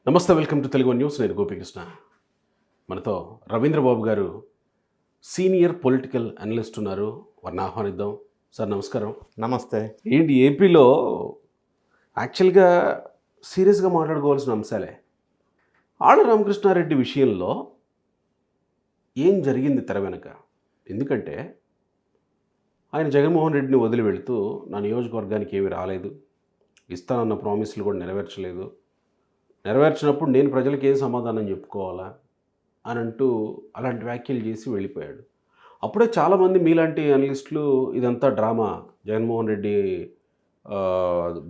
నమస్తే, welcome to Telugu news. నేను గోపికృష్ణ. మనతో రవీంద్ర బాబు గారు, సీనియర్ పొలిటికల్ అనలిస్ట్ ఉన్నారు. వారిని ఆహ్వానిద్దాం. సార్ నమస్కారం. నమస్తే. ఏంటి ఏపీలో యాక్చువల్గా సీరియస్గా మాట్లాడుకోవాల్సిన అంశాలే. ఆళ్ల రామకృష్ణారెడ్డి విషయంలో ఏం జరిగింది తెర వెనక? ఎందుకంటే ఆయన జగన్మోహన్ రెడ్డిని వదిలి వెళుతూ నా నియోజకవర్గానికి ఏమీ రాలేదు, ఇస్తానన్న ప్రామిస్లు కూడా నెరవేర్చలేదు, నెరవేర్చినప్పుడు నేను ప్రజలకు ఏం సమాధానం చెప్పుకోవాలా అని అంటూ అలాంటి వ్యాఖ్యలు చేసి వెళ్ళిపోయాడు. అప్పుడే చాలామంది మీలాంటి అనలిస్టులు ఇదంతా డ్రామా, జగన్మోహన్ రెడ్డి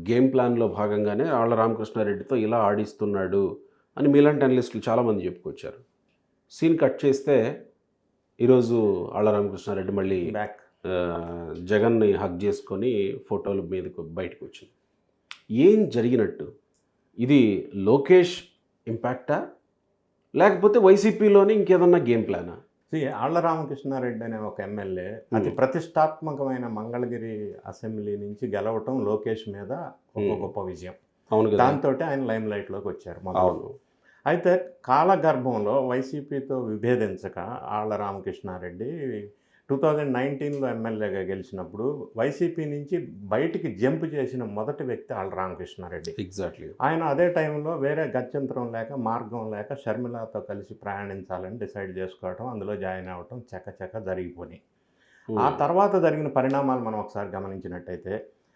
గేమ్ ప్లాన్లో భాగంగానే ఆళ్ల రామకృష్ణారెడ్డితో ఇలా ఆడిస్తున్నాడు అని మీలాంటి అనలిస్టులు చాలామంది చెప్పుకొచ్చారు. సీన్ కట్ చేస్తే ఈరోజు ఆళ్ల రామకృష్ణారెడ్డి మళ్ళీ జగన్ని హగ్ చేసుకొని ఫోటోల మీదకు బయటకు వచ్చింది. ఏం జరిగినట్టు? ఇది లోకేష్ ఇంపాక్టా, లేకపోతే వైసీపీలోని ఇంకేదన్నా గేమ్ ప్లానా? ఆళ్ల రామకృష్ణారెడ్డి అనే ఒక ఎమ్మెల్యే అతి ప్రతిష్టాత్మకమైన మంగళగిరి అసెంబ్లీ నుంచి గెలవటం లోకేష్ మీద ఒక గొప్ప విజయం. అవును, దాంతో ఆయన లైమ్ లైట్లోకి వచ్చారు మొదలు. అయితే కాలగర్భంలో వైసీపీతో విభేదించక ఆళ్ల రామకృష్ణారెడ్డి 2019లో ఎమ్మెల్యేగా గెలిచినప్పుడు వైసీపీ నుంచి బయటికి జంప్ చేసిన మొదటి వ్యక్తి ఆళ్ల రామకృష్ణారెడ్డి. ఎగ్జాక్ట్లీ. ఆయన అదే టైంలో వేరే గత్యంతరం లేక, మార్గం లేక షర్మిలతో కలిసి ప్రయాణించాలని డిసైడ్ చేసుకోవటం, అందులో జాయిన్ అవ్వటం చకచక జరిగిపోయి. ఆ తర్వాత జరిగిన పరిణామాలు మనం ఒకసారి గమనించినట్టయితే,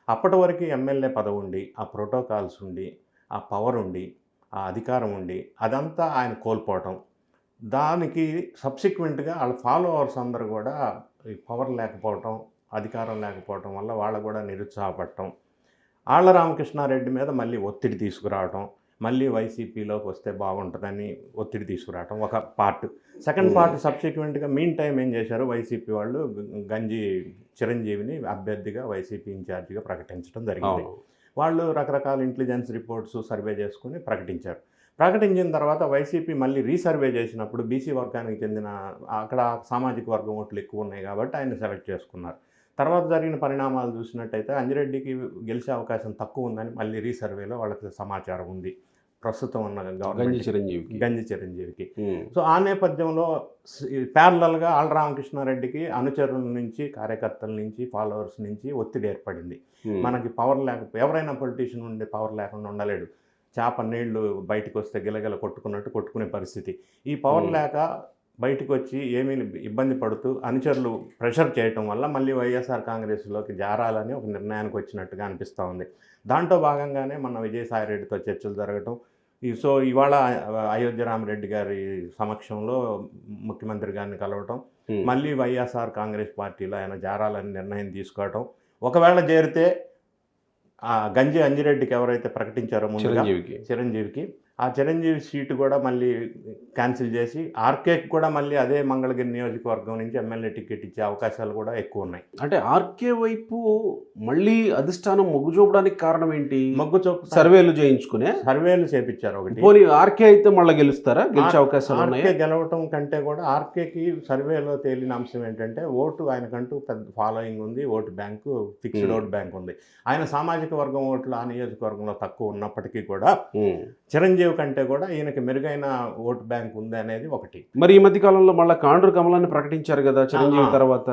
అప్పటి వరకు ఎమ్మెల్యే పదవి ఉండి, ఆ ప్రోటోకాల్స్ ఉండి, ఆ పవర్ ఉండి, ఆ అధికారం ఉండి, అదంతా ఆయన కోల్పోవటం. దానికి సబ్సిక్వెంట్గా వాళ్ళ ఫాలోవర్స్ అందరూ కూడా ఈ పవర్ లేకపోవటం, అధికారం లేకపోవటం వల్ల వాళ్ళు కూడా నిరుత్సాహపడటం, ఆళ్ల రామకృష్ణారెడ్డి మీద మళ్ళీ ఒత్తిడి తీసుకురావటం, మళ్ళీ వైసీపీలోకి వస్తే బాగుంటుందని ఒత్తిడి తీసుకురావటం ఒక పార్ట్. సెకండ్ పార్ట్ సబ్సిక్వెంట్గా మీన్ టైం ఏం చేశారు, వైసీపీ వాళ్ళు గంజి చిరంజీవిని అభ్యర్థిగా వైసీపీ ఇన్ఛార్జిగా ప్రకటించడం జరిగింది. వాళ్ళు రకరకాల ఇంటెలిజెన్స్ రిపోర్ట్స్ సర్వే చేసుకుని ప్రకటించారు. ప్రకటించిన తర్వాత వైసీపీ మళ్ళీ రీసర్వే చేసినప్పుడు బీసీ వర్గానికి చెందిన అక్కడ సామాజిక వర్గం ఓట్లు ఎక్కువ ఉన్నాయి కాబట్టి ఆయన సెలెక్ట్ చేసుకున్నారు. తర్వాత జరిగిన పరిణామాలు చూసినట్టయితే అంజిరెడ్డికి గెలిచే అవకాశం తక్కువ ఉందని మళ్ళీ రీసర్వేలో వాళ్ళకి సమాచారం ఉంది, ప్రస్తుతం ఉన్న గంజి చిరంజీవికి. సో ఆ నేపథ్యంలో ప్యారలల్గా ఆళ్ల రామకృష్ణారెడ్డికి అనుచరుల నుంచి, కార్యకర్తల నుంచి, ఫాలోవర్స్ నుంచి ఒత్తిడి ఏర్పడింది. మనకి పవర్ ఎవరైనా పొలిటీషియన్ ఉండే పవర్ లేకుండా ఉండలేడు. చేప నీళ్లు బయటకు వస్తే గిలగిల కొట్టుకున్నట్టు కొట్టుకునే పరిస్థితి. ఈ పవర్ లేక బయటకు వచ్చి ఏమీ ఇబ్బంది పడుతూ అనుచరులు ప్రెషర్ చేయటం వల్ల మళ్ళీ వైఎస్ఆర్ కాంగ్రెస్లోకి జారాలని ఒక నిర్ణయానికి వచ్చినట్టుగా అనిపిస్తూ ఉంది. దాంట్లో భాగంగానే మన విజయసాయిరెడ్డితో చర్చలు జరగటం. సో ఇవాళ అయోధ్య రామరెడ్డి గారి సమక్షంలో ముఖ్యమంత్రి గారిని కలవటం, మళ్ళీ వైఎస్ఆర్ కాంగ్రెస్ పార్టీలో ఆయన జారాలని నిర్ణయం తీసుకోవటం. ఒకవేళ చేరితే ఆ గంజి అంజిరెడ్డికి ఎవరైతే ప్రకటించారో ముందుగా చిరంజీవికి, ఆ చిరంజీవి సీటు కూడా మళ్ళీ క్యాన్సిల్ చేసి ఆర్కేకి కూడా మళ్ళీ అదే మంగళగిరి నియోజకవర్గం నుంచి ఎమ్మెల్యే టికెట్ ఇచ్చే అవకాశాలు కూడా ఎక్కువ ఉన్నాయి. అంటే ఆర్కే వైపు మళ్ళీ అధిష్టానం మొగ్గు చూపడానికి కారణం ఏంటి? మొగ్గు చూపు సర్వేలు చేపించారు. ఒకటి పోనీ ఆర్కే అయితే మళ్ళీ గెలుస్తారా? గెలిచే అవకాశాలు ఉన్నాయి. ఆర్కే గెలవటం కంటే కూడా ఆర్కేకి సర్వేలో తేలిన అంశం ఏంటంటే ఓటు ఆయనకంటూ పెద్ద ఫాలోయింగ్ ఉంది, vote bank, fixed vote bank ఉంది. ఆయన సామాజిక వర్గం ఓట్లు ఆ నియోజకవర్గంలో తక్కువ ఉన్నప్పటికీ కూడా చిరంజీవి కంటే కూడా ఈయనకి మెరుగైన ఓటు బ్యాంక్ ఉంది అనేది ఒకటి. మరి ఈ మధ్య కాలంలో మళ్ళీ కాండ్రు కమలాన్ని ప్రకటించారు కదా చిరంజీవి తర్వాత.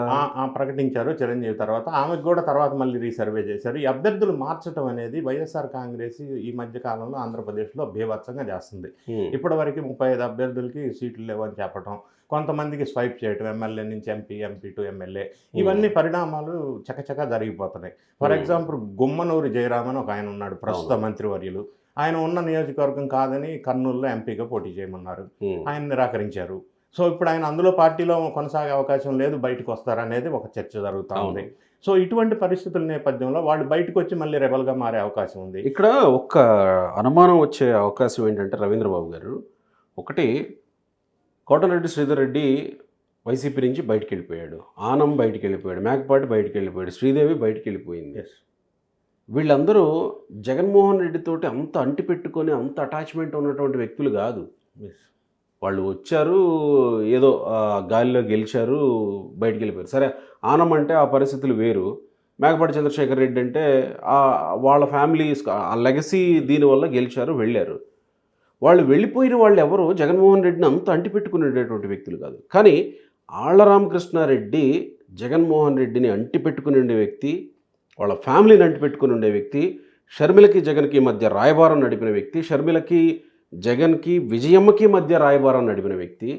ప్రకటించారు చిరంజీవి తర్వాత, ఆమెకు కూడా తర్వాత మళ్ళీ రీసర్వే చేశారు. ఈ అభ్యర్థులు మార్చడం అనేది వైఎస్ఆర్ కాంగ్రెస్ ఈ మధ్య కాలంలో ఆంధ్రప్రదేశ్లో బీభత్సంగా చేస్తుంది. ఇప్పటి వరకు 35 అభ్యర్థులకి సీట్లు లేవని చెప్పడం, కొంతమందికి స్వైప్ చేయటం, ఎమ్మెల్యే నుంచి ఎంపీ టు ఎమ్మెల్యే, ఇవన్నీ పరిణామాలు చకచకా జరిగిపోతున్నాయి. ఫర్ ఎగ్జాంపుల్ గుమ్మనూరు జయరామన్ ఒక ఆయన ఉన్నాడు, ప్రస్తుత మంత్రివర్యులు. ఆయన ఉన్న నియోజకవర్గం కాదని కర్నూలులో ఎంపీగా పోటీ చేయమన్నారు, ఆయన నిరాకరించారు. సో ఇప్పుడు ఆయన అందులో పార్టీలో కొనసాగే అవకాశం లేదు, బయటకు వస్తారనేది ఒక చర్చ జరుగుతూ ఉంది. సో ఇటువంటి పరిస్థితుల నేపథ్యంలో వాళ్ళు బయటకు వచ్చి మళ్ళీ రెబల్గా మారే అవకాశం ఉంది. ఇక్కడ ఒక్క అనుమానం వచ్చే అవకాశం ఏంటంటే రవీంద్రబాబు గారు, ఒకటి కోటరెడ్డి శ్రీధర్ రెడ్డి వైసీపీ నుంచి బయటికి వెళ్ళిపోయాడు, ఆనం బయటికి వెళ్ళిపోయాడు, మేకపాటి బయటికి వెళ్ళిపోయాడు, శ్రీదేవి బయటికి వెళ్ళిపోయింది. వీళ్ళందరూ జగన్మోహన్ రెడ్డితోటి అంత అంటి పెట్టుకొని అంత అటాచ్మెంట్ ఉన్నటువంటి వ్యక్తులు కాదు. వాళ్ళు వచ్చారు, ఏదో గాలిలో గెలిచారు, బయటికి వెళ్ళిపోయారు. సరే, ఆనం అంటే ఆ పరిస్థితులు వేరు. మేకపాటి చంద్రశేఖర్ రెడ్డి అంటే వాళ్ళ ఫ్యామిలీ ఆ లెగసీ దీనివల్ల గెలిచారు, వెళ్ళారు. వాళ్ళు వెళ్ళిపోయిన వాళ్ళు ఎవరు జగన్మోహన్ రెడ్డిని అంత అంటిపెట్టుకునేటటువంటి వ్యక్తులు కాదు. కానీ ఆళ్ల రామకృష్ణారెడ్డి జగన్మోహన్ రెడ్డిని అంటిపెట్టుకుని ఉండే వ్యక్తి, వాళ్ళ ఫ్యామిలీని అంటిపెట్టుకుని ఉండే వ్యక్తి, షర్మిలకి జగన్కి మధ్య రాయబారం నడిపిన వ్యక్తి, షర్మిలకి జగన్కి విజయమ్మకి మధ్య రాయబారం నడిపిన వ్యక్తి,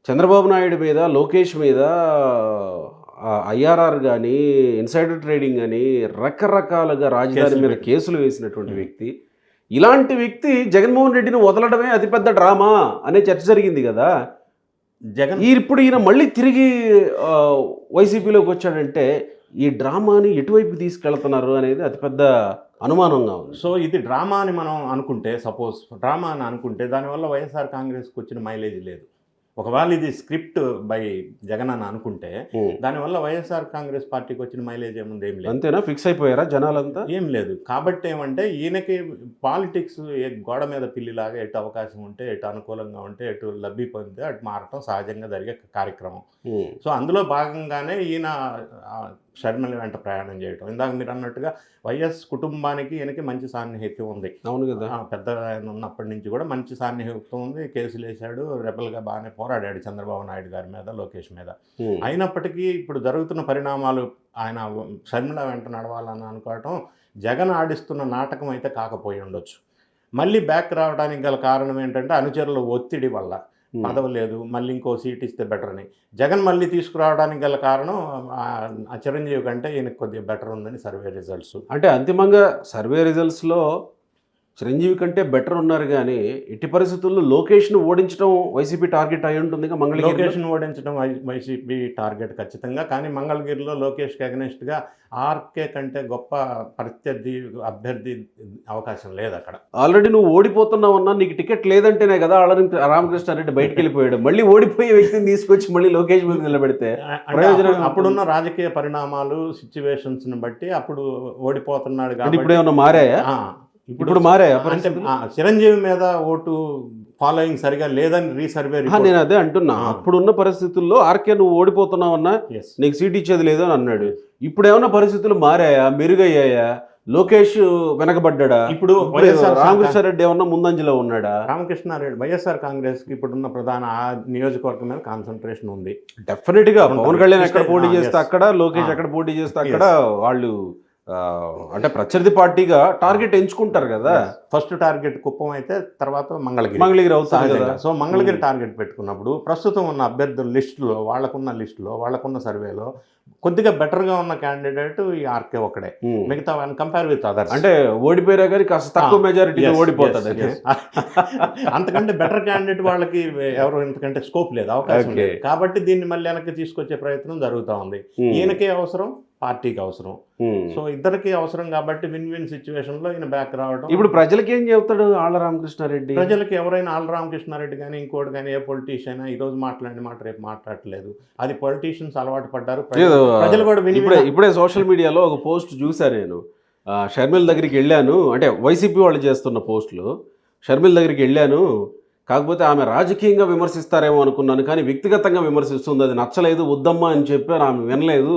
చంద్రబాబు నాయుడు మీద లోకేష్ మీద ఐఆర్ఆర్ కానీ ఇన్సైడర్ ట్రేడింగ్ కానీ రకరకాలుగా రాజధాని మీద కేసులు వేసినటువంటి వ్యక్తి. ఇలాంటి వ్యక్తి జగన్మోహన్ రెడ్డిని వదలడమే అతిపెద్ద డ్రామా అనే చర్చ జరిగింది కదా. ఇప్పుడు ఈయన మళ్ళీ తిరిగి వైసీపీలోకి వచ్చాడంటే ఈ డ్రామాని ఎటువైపు తీసుకెళ్తున్నారు అనేది అతిపెద్ద అనుమానంగా ఉంది. సో ఇది డ్రామా అని మనం అనుకుంటే, సపోజ్ డ్రామా అని అనుకుంటే దానివల్ల వైఎస్ఆర్ కాంగ్రెస్కి వచ్చిన మైలేజ్ లేదు. ఒకవేళ ఇది స్క్రిప్ట్ బై జగన్ అని అనుకుంటే దానివల్ల వైఎస్ఆర్ కాంగ్రెస్ పార్టీకి వచ్చిన మైలేజ్ ఏముంది? ఏం లేదు. అంతేనా? ఫిక్స్ అయిపోయారా జనాలంతా? ఏం లేదు. కాబట్టి ఏమంటే ఈయనకి పాలిటిక్స్ గోడ మీద పిల్లిలాగా ఎటు అవకాశం ఉంటే, ఎటు అనుకూలంగా ఉంటే, ఎటు లబ్ధి పొందితే అటు మారటం సహజంగా జరిగే కార్యక్రమం. సో అందులో భాగంగానే ఈయన షర్మిల వెంట ప్రయాణం చేయటం. ఇందాక మీరు అన్నట్టుగా వైఎస్ కుటుంబానికి ఈయనకి మంచి సాన్నిహిత్యం ఉంది. అవును కదా. పెద్ద ఆయన ఉన్నప్పటి నుంచి కూడా మంచి సాన్నిహిత్యం ఉంది. కేసులు వేశాడు, రెబల్గా బాగానే పోరాడాడు చంద్రబాబు నాయుడు గారి మీద, లోకేష్ మీద. అయినప్పటికీ ఇప్పుడు జరుగుతున్న పరిణామాలు ఆయన షర్మిల వెంట నడవాలని అనుకోవటం జగన్ ఆడిస్తున్న నాటకం అయితే కాకపోయి ఉండొచ్చు. మళ్ళీ బ్యాక్ రావడానికి గల కారణం ఏంటంటే అనుచరుల ఒత్తిడి వల్ల. పదవి లేదు, మళ్ళీ ఇంకో సీట్ ఇస్తే బెటర్ అని జగన్ మళ్ళీ తీసుకురావడానికి గల కారణం ఆ చిరంజీవి కంటే ఈయనకు కొద్దిగా బెటర్ ఉందని సర్వే రిజల్ట్స్. అంటే అంతిమంగా సర్వే రిజల్ట్స్లో చిరంజీవి కంటే బెటర్ ఉన్నారు, కానీ ఎట్టి పరిస్థితుల్లో లోకేష్ను ఓడించడం వైసీపీ టార్గెట్ అయి ఉంటుంది. లోకేష్ను ఓడించడం వైసీపీ టార్గెట్ ఖచ్చితంగా. కానీ మంగళగిరిలో లోకేష్కి అగెనిస్ట్గా ఆర్కే కంటే గొప్ప ప్రత్యర్థి అభ్యర్థి అవకాశం లేదు అక్కడ. ఆల్రెడీ నువ్వు ఓడిపోతున్నావన్నా, నీకు టికెట్ లేదంటేనే కదా రామకృష్ణారెడ్డి బయటకు వెళ్ళిపోయాడు. మళ్ళీ ఓడిపోయే వ్యక్తిని తీసుకొచ్చి మళ్ళీ లోకేష్ మీద నిలబెడితే ప్రయోజనం. అప్పుడున్న రాజకీయ పరిణామాలు సిచ్యువేషన్స్ని బట్టి అప్పుడు ఓడిపోతున్నాడు కాబట్టి ఇప్పుడు ఏమన్నా మారాయా? ఇప్పుడు మారాయా? చిరంజీవి మీద ఓటు ఫాలోయింగ్ సరిగా లేదని రీసర్వే. నేను అదే అంటున్నా, అప్పుడున్న పరిస్థితుల్లో ఆర్కే నువ్వు ఓడిపోతున్నావన్నా, నీకు సీట్ ఇచ్చేది లేదు అని అన్నాడు. ఇప్పుడు ఏమన్నా పరిస్థితులు మారాయా, మెరుగయ్యాయా? లోకేష్ వెనకబడ్డా? ఇప్పుడు రామకృష్ణారెడ్డి ఏమన్నా ముందంజలో ఉన్నాడా? రామకృష్ణారెడ్డి వైఎస్ఆర్ కాంగ్రెస్ కి ఇప్పుడున్న ప్రధాన నియోజకవర్గం మీద కాన్సన్ట్రేషన్ ఉంది. డెఫినెట్ గా పవన్ కళ్యాణ్ ఎక్కడ పోటీ చేస్తే అక్కడ, లోకేష్ ఎక్కడ పోటీ చేస్తే అక్కడ వాళ్ళు అంటే ప్రత్యర్థి పార్టీగా టార్గెట్ ఎంచుకుంటారు కదా. ఫస్ట్ టార్గెట్ కుప్పం అయితే తర్వాత మంగళగిరి అవుతుంది కదా. సో మంగళగిరి టార్గెట్ పెట్టుకున్నప్పుడు ప్రస్తుతం ఉన్న అభ్యర్థుల లిస్టులో, వాళ్ళకున్న సర్వేలో కొద్దిగా బెటర్గా ఉన్న క్యాండిడేట్ ఈ ఆర్కే ఒకడే. మిగతా కంపేర్ విత్ అదర్స్ అంటే ఓడిపోయారా కానీ కాస్త తక్కువ మెజారిటీ ఓడిపోతుంది. అంతకంటే బెటర్ క్యాండిడేట్ వాళ్ళకి ఎవరు ఎందుకంటే స్కోప్ లేదు, అవకాశం లేదు. కాబట్టి దీన్ని మళ్ళీ వెనక్కి తీసుకొచ్చే ప్రయత్నం జరుగుతూ ఉంది. ఈయనకే అవసరం, పార్టీకి అవసరం. సో ఇద్దరికి అవసరం కాబట్టి విన్ విన్ సిచ్యువేషన్ లో ఈయన బ్యాక్ రావడం. ఇప్పుడు ప్రజలకి ఏం చెప్తాడు ఆళ్ల రామకృష్ణారెడ్డి? ప్రజలకి ఎవరైనా ఆళ్ల రామకృష్ణారెడ్డి కానీ ఇంకోటి కానీ ఏ పొలిటీషియన్ ఈ రోజు మాట్లాడిన మాట రేపు మాట్లాడలేదు. అది పొలిటీషియన్స్ అలవాటు పడ్డారు. ప్రజలు కూడా ఇప్పుడే సోషల్ మీడియాలో ఒక పోస్ట్ చూసాను నేను. షర్మిల దగ్గరికి వెళ్ళాను, అంటే వైసీపీ వాళ్ళు చేస్తున్న పోస్టులు. షర్మిల దగ్గరికి వెళ్ళాను, కాకపోతే ఆమె రాజకీయంగా విమర్శిస్తారేమో అనుకున్నాను, కానీ వ్యక్తిగతంగా విమర్శిస్తుంది. అది నచ్చలేదు, వద్దమ్మా అని చెప్పారు, ఆమె వినలేదు,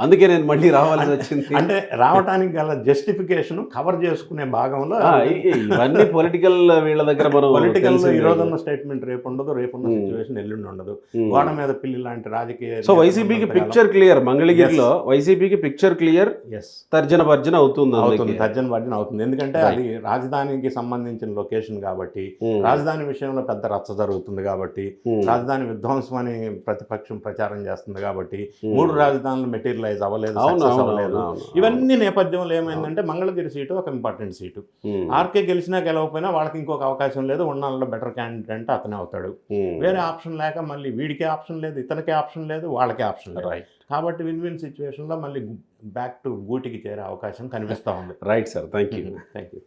అందుకే నేను మళ్ళీ రావాల్సి వచ్చింది. అంటే రావడానికి గల జస్టిఫికేషన్ కవర్ చేసుకునే భాగంలో ఇవన్నీ పొలిటికల్ వీళ్ళ దగ్గర మనం పొలిటికల్ ఈ రోజు ఉన్న స్టేట్మెంట్ రేపు ఉండదు, రేపున్న సిచ్యువేషన్ ఎల్లుండి ఉండదు. గోడ మీద పిల్లి లాంటి రాజకీయ. సో వైసీపీకి పిక్చర్ క్లియర్, మంగళగిరిలో వైసీపీకి పిక్చర్ క్లియర్. తర్జన భర్జన అవుతుంది. తర్జన భర్జన అవుతుంది. ఎందుకంటే అది రాజధానికి సంబంధించిన లొకేషన్ కాబట్టి, రాజధాని విషయంలో పెద్ద రచ్చ జరుగుతుంది కాబట్టి, రాజధాని విధ్వంసం అని ప్రతిపక్షం ప్రచారం చేస్తుంది కాబట్టి, 3 రాజధానులు మెటీరియలైజ్ అవ్వలేదు. ఇవన్నీ నేపథ్యంలో ఏమైందంటే మంగళగిరి సీటు ఒక ఇంపార్టెంట్ సీటు. ఆర్కే గెలిచినా గెలవకపోయినా వాళ్ళకి ఇంకొక అవకాశం లేదు. ఉన్నాళ్ళలో బెటర్ క్యాండిడేట్ అంటే అతనే అవుతాడు. వేరే ఆప్షన్ లేక మళ్ళీ వీడికే ఆప్షన్ లేదు, ఇతనికే ఆప్షన్ లేదు, వాళ్ళకే ఆప్షన్ లేదు. కాబట్టి విన్ విన్ సిచ్యువేషన్లో మళ్ళీ బ్యాక్ టు గూటికి చేరే అవకాశం కనిపిస్తూ ఉంది. Right sir, thank you.